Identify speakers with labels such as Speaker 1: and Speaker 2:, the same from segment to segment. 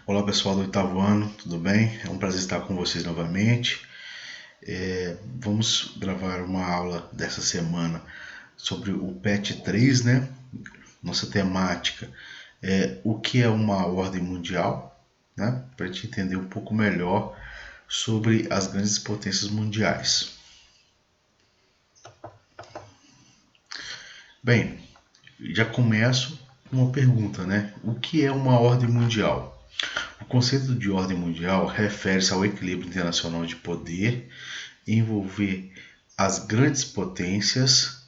Speaker 1: Olá pessoal do oitavo ano, tudo bem? É um prazer estar com vocês novamente. Vamos gravar uma aula dessa semana sobre o PET 3, né? Nossa temática é o que é uma ordem mundial, né? Para a gente entender um pouco melhor sobre as grandes potências mundiais. Bem, já começo com uma pergunta, né? O que é uma ordem mundial? O conceito de ordem mundial refere-se ao equilíbrio internacional de poder, envolver as grandes potências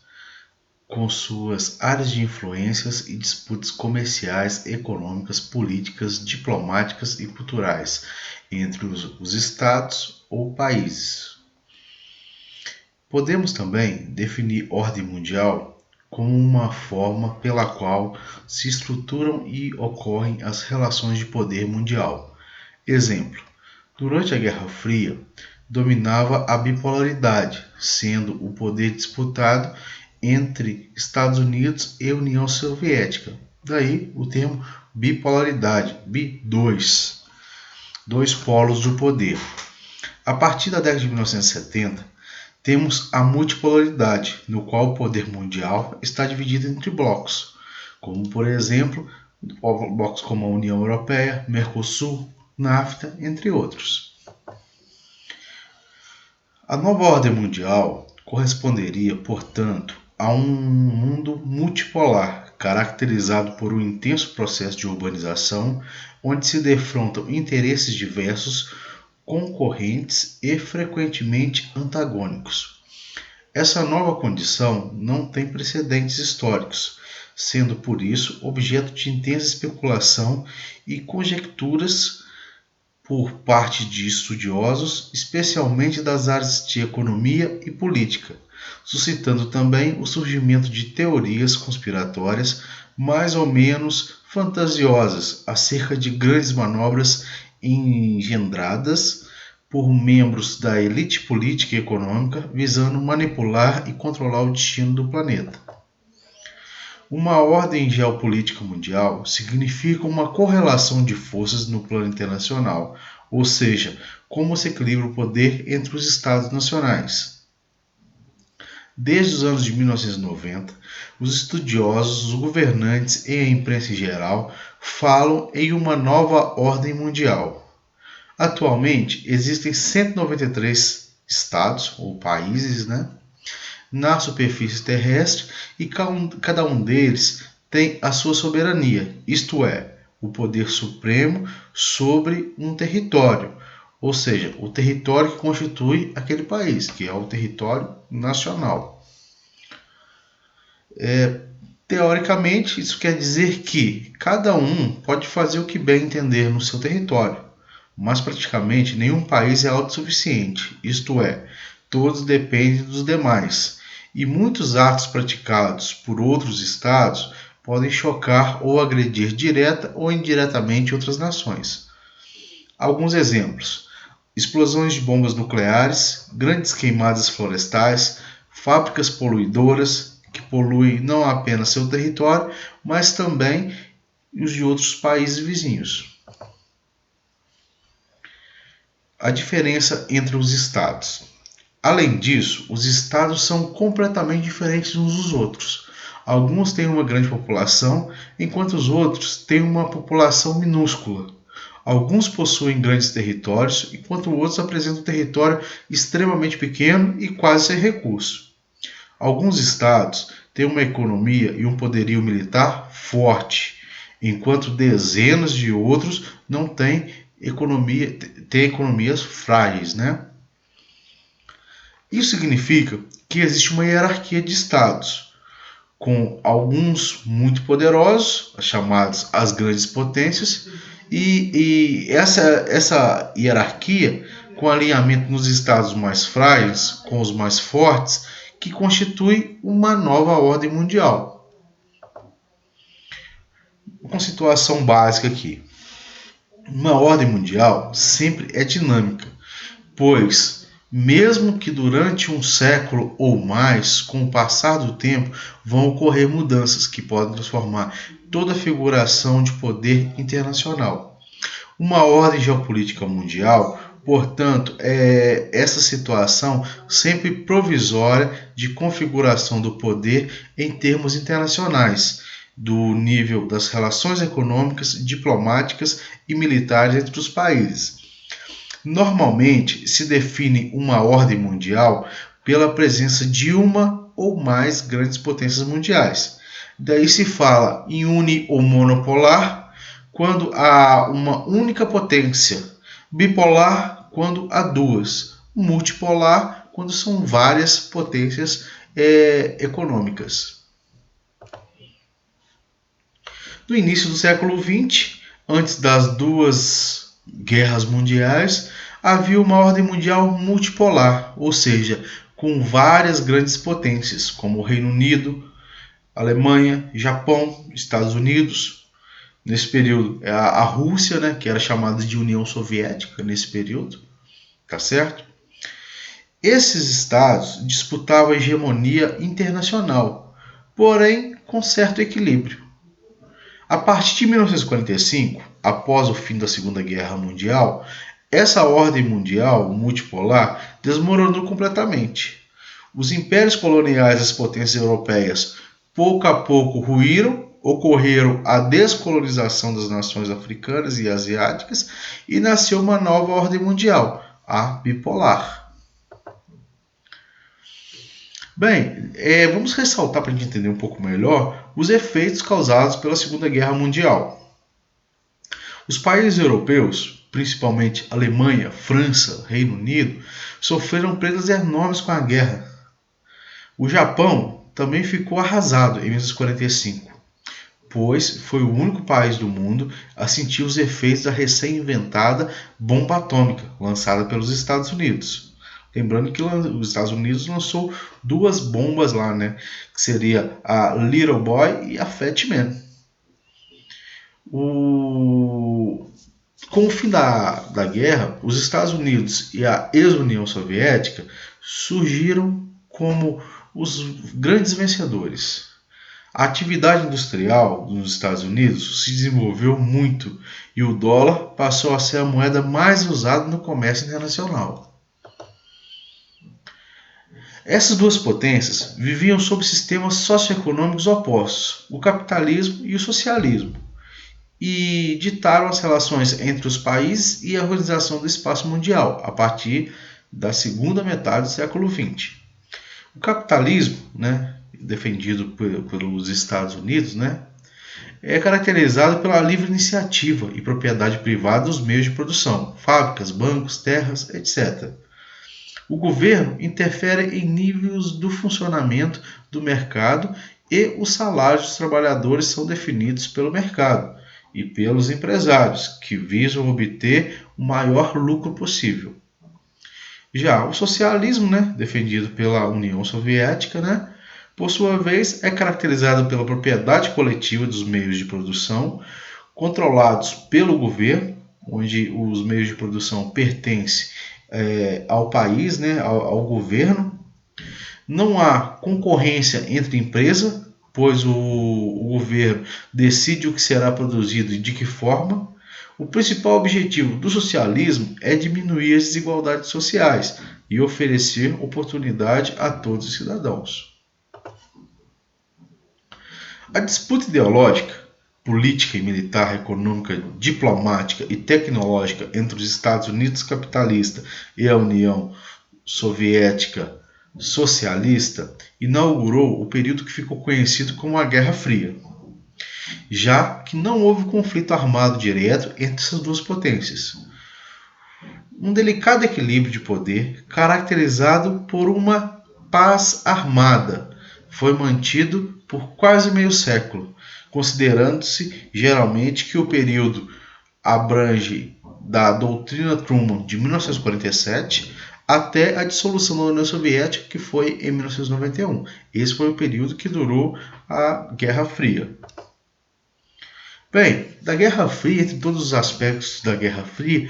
Speaker 1: com suas áreas de influências e disputas comerciais, econômicas, políticas, diplomáticas e culturais entre os estados ou países. Podemos também definir ordem mundial como uma forma pela qual se estruturam e ocorrem as relações de poder mundial. Exemplo: durante a Guerra Fria, dominava a bipolaridade, sendo o poder disputado entre Estados Unidos e União Soviética. Daí o termo bipolaridade, bi, dois polos do poder. A partir da década de 1970, temos a multipolaridade, no qual o poder mundial está dividido entre blocos, como por exemplo, blocos como a União Europeia, Mercosul, NAFTA, entre outros. A nova ordem mundial corresponderia, portanto, a um mundo multipolar, caracterizado por um intenso processo de urbanização, onde se defrontam interesses diversos, concorrentes e frequentemente antagônicos. Essa nova condição não tem precedentes históricos, sendo por isso objeto de intensa especulação e conjecturas por parte de estudiosos, especialmente das áreas de economia e política, suscitando também o surgimento de teorias conspiratórias mais ou menos fantasiosas acerca de grandes manobras engendradas por membros da elite política e econômica visando manipular e controlar o destino do planeta. Uma ordem geopolítica mundial significa uma correlação de forças no plano internacional, ou seja, como se equilibra o poder entre os estados nacionais. Desde os anos de 1990, os estudiosos, os governantes e a imprensa em geral falam em uma nova ordem mundial. Atualmente, existem 193 estados ou países, na superfície terrestre e cada um deles tem a sua soberania, isto é, o poder supremo sobre um território, ou seja, o território que constitui aquele país, que é o território nacional. Teoricamente, isso quer dizer que cada um pode fazer o que bem entender no seu território, mas praticamente nenhum país é autossuficiente, isto é, todos dependem dos demais, e muitos atos praticados por outros estados podem chocar ou agredir direta ou indiretamente outras nações. Alguns exemplos: explosões de bombas nucleares, grandes queimadas florestais, fábricas poluidoras que poluem não apenas seu território, mas também os de outros países vizinhos. A diferença entre os estados. Além disso, os estados são completamente diferentes uns dos outros. Alguns têm uma grande população, enquanto os outros têm uma população minúscula. Alguns possuem grandes territórios, enquanto outros apresentam um território extremamente pequeno e quase sem recurso. Alguns estados têm uma economia e um poderio militar forte, enquanto dezenas de outros não têm economias frágeis, Isso significa que existe uma hierarquia de estados, com alguns muito poderosos, chamados as grandes potências, e essa hierarquia, com alinhamento nos estados mais frágeis, com os mais fortes, que constitui uma nova ordem mundial. Uma situação básica aqui. Uma ordem mundial sempre é dinâmica, pois, mesmo que durante um século ou mais, com o passar do tempo, vão ocorrer mudanças que podem transformar toda a figuração de poder internacional. Uma ordem geopolítica mundial, portanto, é essa situação sempre provisória de configuração do poder em termos internacionais, do nível das relações econômicas, diplomáticas e militares entre os países. Normalmente se define uma ordem mundial pela presença de uma ou mais grandes potências mundiais. Daí se fala em uni ou monopolar quando há uma única potência, bipolar quando há duas, multipolar quando são várias potências econômicas. No início do século XX, antes das duas guerras mundiais, havia uma ordem mundial multipolar, ou seja, com várias grandes potências, como o Reino Unido, Alemanha, Japão, Estados Unidos. Nesse período, a Rússia, né, que era chamada de União Soviética nesse período, tá certo? Esses estados disputavam a hegemonia internacional, porém com certo equilíbrio. A partir de 1945, após o fim da Segunda Guerra Mundial, essa ordem mundial multipolar desmoronou completamente. Os impérios coloniais das potências europeias pouco a pouco ruíram, ocorreram a descolonização das nações africanas e asiáticas e nasceu uma nova ordem mundial, a bipolar. Bem, vamos ressaltar para a gente entender um pouco melhor os efeitos causados pela Segunda Guerra Mundial. Os países europeus, principalmente Alemanha, França, Reino Unido, sofreram perdas enormes com a guerra. O Japão também ficou arrasado em 1945, pois foi o único país do mundo a sentir os efeitos da recém-inventada bomba atômica lançada pelos Estados Unidos. Lembrando que os Estados Unidos lançou duas bombas lá, né? Que seria a Little Boy e a Fat Man. Com o fim da guerra, os Estados Unidos e a ex-União Soviética surgiram como os grandes vencedores. A atividade industrial nos Estados Unidos se desenvolveu muito e o dólar passou a ser a moeda mais usada no comércio internacional. Essas duas potências viviam sob sistemas socioeconômicos opostos, o capitalismo e o socialismo, e ditaram as relações entre os países e a organização do espaço mundial a partir da segunda metade do século XX. O capitalismo, né, defendido pelos Estados Unidos, né, é caracterizado pela livre iniciativa e propriedade privada dos meios de produção, fábricas, bancos, terras, etc. O governo interfere em níveis do funcionamento do mercado e os salários dos trabalhadores são definidos pelo mercado e pelos empresários, que visam obter o maior lucro possível. Já o socialismo, né, defendido pela União Soviética, né, por sua vez, é caracterizado pela propriedade coletiva dos meios de produção, controlados pelo governo, onde os meios de produção pertencem ao país, né, ao governo. Não há concorrência entre empresas, pois o governo decide o que será produzido e de que forma. O principal objetivo do socialismo é diminuir as desigualdades sociais e oferecer oportunidade a todos os cidadãos. A disputa ideológica, política e militar, econômica, diplomática e tecnológica entre os Estados Unidos capitalista e a União Soviética socialista inaugurou o período que ficou conhecido como a Guerra Fria, já que não houve conflito armado direto entre essas duas potências. Um delicado equilíbrio de poder, caracterizado por uma paz armada, foi mantido por quase meio século, considerando-se geralmente que o período abrange da doutrina Truman de 1947 até a dissolução da União Soviética, que foi em 1991. Esse foi o período que durou a Guerra Fria. Bem, da Guerra Fria, entre todos os aspectos da Guerra Fria,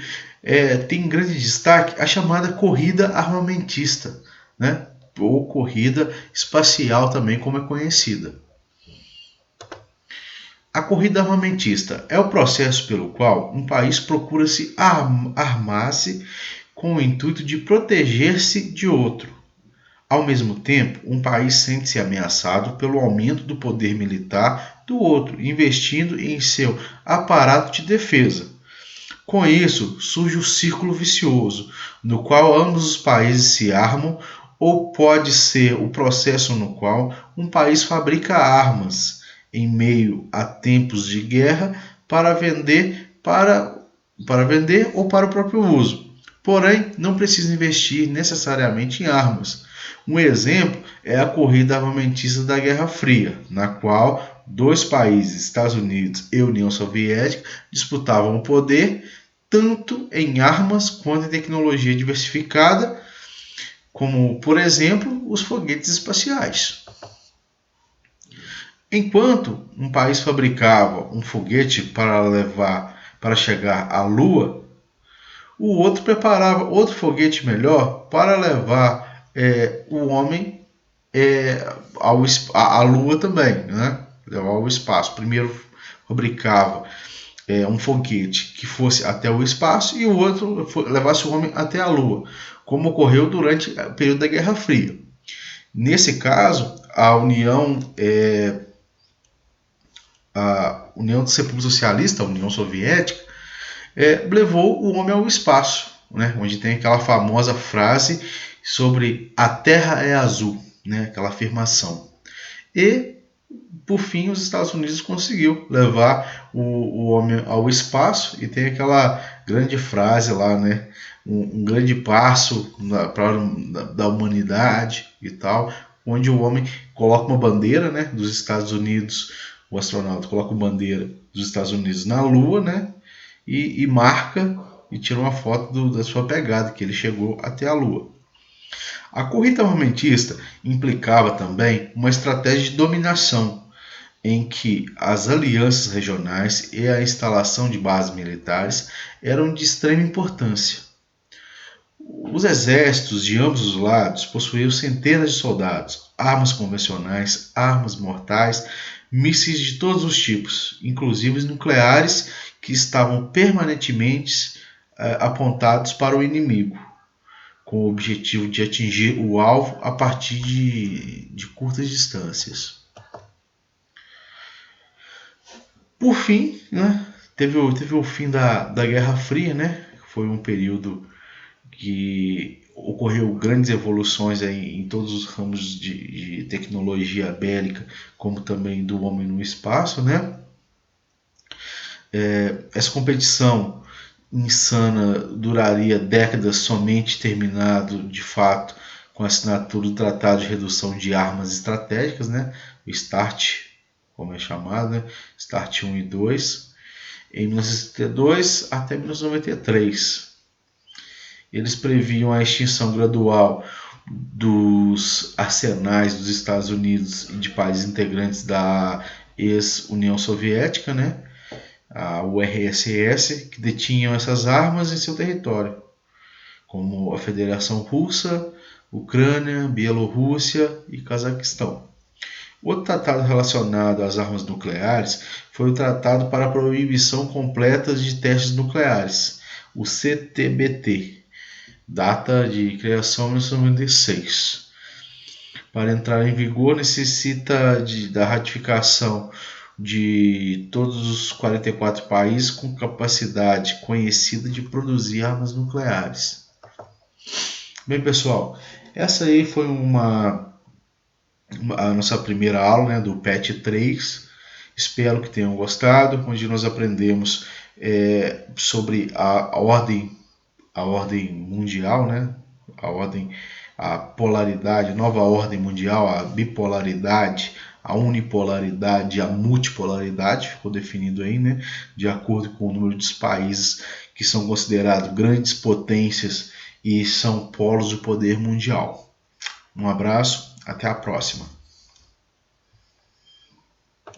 Speaker 1: tem grande destaque a chamada corrida armamentista, né? Ou corrida espacial também, como é conhecida. A corrida armamentista é o processo pelo qual um país procura se armar-se com o intuito de proteger-se de outro. Ao mesmo tempo, um país sente-se ameaçado pelo aumento do poder militar do outro, investindo em seu aparato de defesa. Com isso, surge o círculo vicioso, no qual ambos os países se armam, ou pode ser o processo no qual um país fabrica armas em meio a tempos de guerra para vender ou para o próprio uso. Porém, não precisa investir necessariamente em armas. Um exemplo é a corrida armamentista da Guerra Fria, na qual dois países, Estados Unidos e União Soviética, disputavam o poder tanto em armas quanto em tecnologia diversificada, como, por exemplo, os foguetes espaciais. Enquanto um país fabricava um foguete para chegar à Lua, o outro preparava outro foguete melhor para levar o homem à Lua também, né? Levar ao espaço. Primeiro fabricava um foguete que fosse até o espaço e o outro levasse o homem até a Lua, como ocorreu durante o período da Guerra Fria. Nesse caso, a União das Repúblicas Socialistas, a União Soviética, levou o homem ao espaço, né? Onde tem aquela famosa frase sobre a Terra é azul, né? Aquela afirmação. E, por fim, os Estados Unidos conseguiu levar o homem ao espaço e tem aquela grande frase lá, né? Um grande passo da humanidade e tal, onde o homem coloca uma bandeira, né, dos Estados Unidos, o astronauta coloca uma bandeira dos Estados Unidos na Lua, né, e marca e tira uma foto da sua pegada, que ele chegou até a Lua. A corrida armamentista implicava também uma estratégia de dominação, em que as alianças regionais e a instalação de bases militares eram de extrema importância. Os exércitos de ambos os lados possuíam centenas de soldados, armas convencionais, armas mortais, mísseis de todos os tipos, inclusive nucleares, que estavam permanentemente apontados para o inimigo, com o objetivo de atingir o alvo a partir de curtas distâncias. Por fim, né, teve o fim da Guerra Fria, né? Foi um período que ocorreu grandes evoluções aí em todos os ramos de tecnologia bélica, como também do homem no espaço, né? Essa competição insana duraria décadas, somente terminado de fato com a assinatura do Tratado de Redução de Armas Estratégicas, né? O START, como é chamado, né? START 1 e 2, em 1972 até 1993. Eles previam a extinção gradual dos arsenais dos Estados Unidos e de países integrantes da ex-União Soviética, né? A URSS, que detinham essas armas em seu território, como a Federação Russa, Ucrânia, Bielorrússia e Cazaquistão. Outro tratado relacionado às armas nucleares foi o Tratado para a Proibição Completa de Testes Nucleares, o CTBT, data de criação 1996. Para entrar em vigor, necessita da ratificação de todos os 44 países com capacidade conhecida de produzir armas nucleares. Bem, pessoal, essa aí foi a nossa primeira aula, né, do PET 3. Espero que tenham gostado, onde nós aprendemos sobre a ordem mundial, né, a polaridade, nova ordem mundial, a bipolaridade, a unipolaridade, a multipolaridade, ficou definido aí, né, de acordo com o número de países que são considerados grandes potências e são polos de poder mundial. Um abraço, até a próxima.